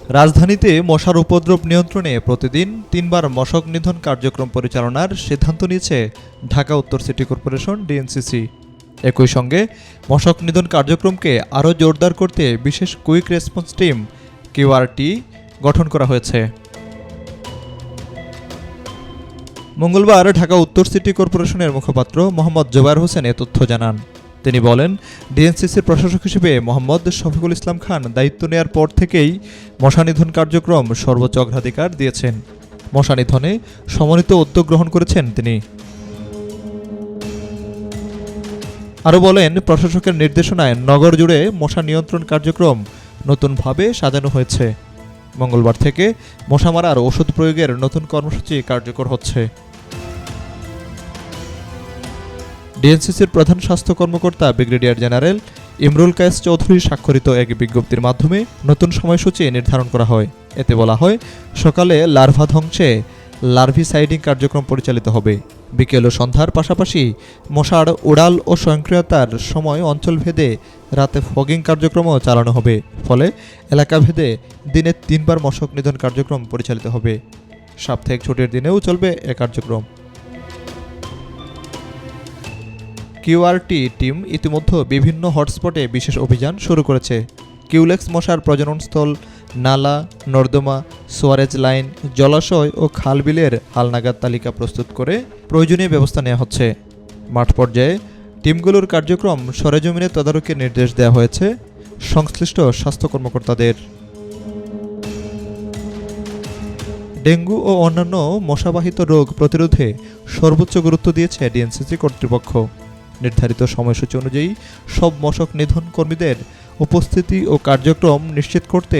রাজধানীতে মশার উপদ্রব নিয়ন্ত্রণে প্রতিদিন ৩ বার মশক নিধন কার্যক্রম পরিচালনার সিদ্ধান্ত নিয়েছে ঢাকা উত্তর সিটি কর্পোরেশন ডিএনসিসি। একই সঙ্গে মশক নিধন কার্যক্রমকে আরও জোরদার করতে বিশেষ কুইক রেসপন্স টিম কিউআরটি গঠন করা হয়েছে। মঙ্গলবার ঢাকা উত্তর সিটি কর্পোরেশনের মুখপাত্র মোহাম্মদ জোবায়ের হোসেন এ তথ্য জানান। তিনি বলেন, ডিএনসিসির প্রশাসক হিসেবে মোহাম্মদ শফিকুল ইসলাম খান দায়িত্ব নেয়ার পর থেকেই মশা নিধন কার্যক্রম সর্বোচ্চ অগ্রাধিকার দিয়েছেন। মশা নিধনে সমন্বিত উদ্যোগ গ্রহণ করেছেন তিনি। আরও বলেন, প্রশাসকের নির্দেশনায় নগর জুড়ে মশা নিয়ন্ত্রণ কার্যক্রম নতুনভাবে সাজানো হয়েছে। মঙ্গলবার থেকে মশা মারার ওষুধ প্রয়োগের নতুন কর্মসূচি কার্যকর হচ্ছে। ডিএনসিসির প্রধান স্বাস্থ্য কর্মকর্তা ব্রিগেডিয়ার জেনারেল ইমরুল কায়েস চৌধুরী স্বাক্ষরিত এক বিজ্ঞপ্তির মাধ্যমে নতুন সময়সূচি নির্ধারণ করা হয়। এতে বলা হয়, সকালে লার্ভা ধ্বংসে লার্ভিসাইডিং কার্যক্রম পরিচালিত হবে। বিকেল ও সন্ধ্যার পাশাপাশি মশার উড়াল ও স্বয়ংক্রিয়তার সময় অঞ্চলভেদে রাতে ফগিং কার্যক্রমও চালানো হবে। ফলে এলাকাভেদে দিনে ৩ বার মশক নিধন কার্যক্রম পরিচালিত হবে। সাপ্তাহিক ছুটির দিনেও চলবে এ কার্যক্রম। কিউআরটি টিম ইতিমধ্যে বিভিন্ন হটস্পটে বিশেষ অভিযান শুরু করেছে। কিউলেক্স মশার প্রজননস্থল, নালা, নর্দমা, সোয়ারেজ লাইন, জলাশয় ও খালবিলের হালনাগাদ তালিকা প্রস্তুত করে প্রয়োজনীয় ব্যবস্থা নেওয়া হচ্ছে। মাঠ পর্যায়ে টিমগুলোর কার্যক্রম সরেজমিনে তদারকির নির্দেশ দেওয়া হয়েছে সংশ্লিষ্ট স্বাস্থ্য কর্মকর্তাদের। ডেঙ্গু ও অন্যান্য মশাবাহিত রোগ প্রতিরোধে সর্বোচ্চ গুরুত্ব দিয়েছে ডিএনসিসি কর্তৃপক্ষ। নির্ধারিত সময়সূচি অনুযায়ী সব মশক নিধন কর্মীদের উপস্থিতি ও কার্যক্রম নিশ্চিত করতে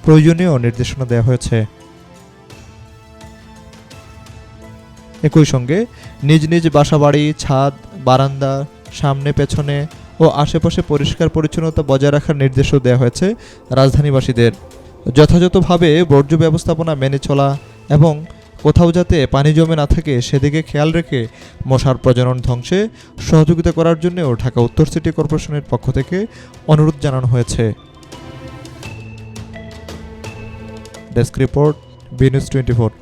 প্রয়োজনীয় নির্দেশনা দেওয়া হয়েছে। একই সঙ্গে নিজ নিজ বাসাবাড়ি, ছাদ, বারান্দা, সামনে পেছনে ও আশেপাশে পরিষ্কার পরিচ্ছন্নতা বজায় রাখার নির্দেশও দেওয়া হয়েছে রাজধানীবাসীদের। যথাযথভাবে বর্জ্য ব্যবস্থাপনা মেনে চলা এবং কোথাও যাতে পানি জমে না থাকে সেদিকে খেয়াল রেখে মশার প্রজনন ধ্বংসে সহযোগিতা করার জন্যও ঢাকা উত্তর সিটি কর্পোরেশনের পক্ষ থেকে অনুরোধ জানানো হয়েছে। Desk report, B News 24।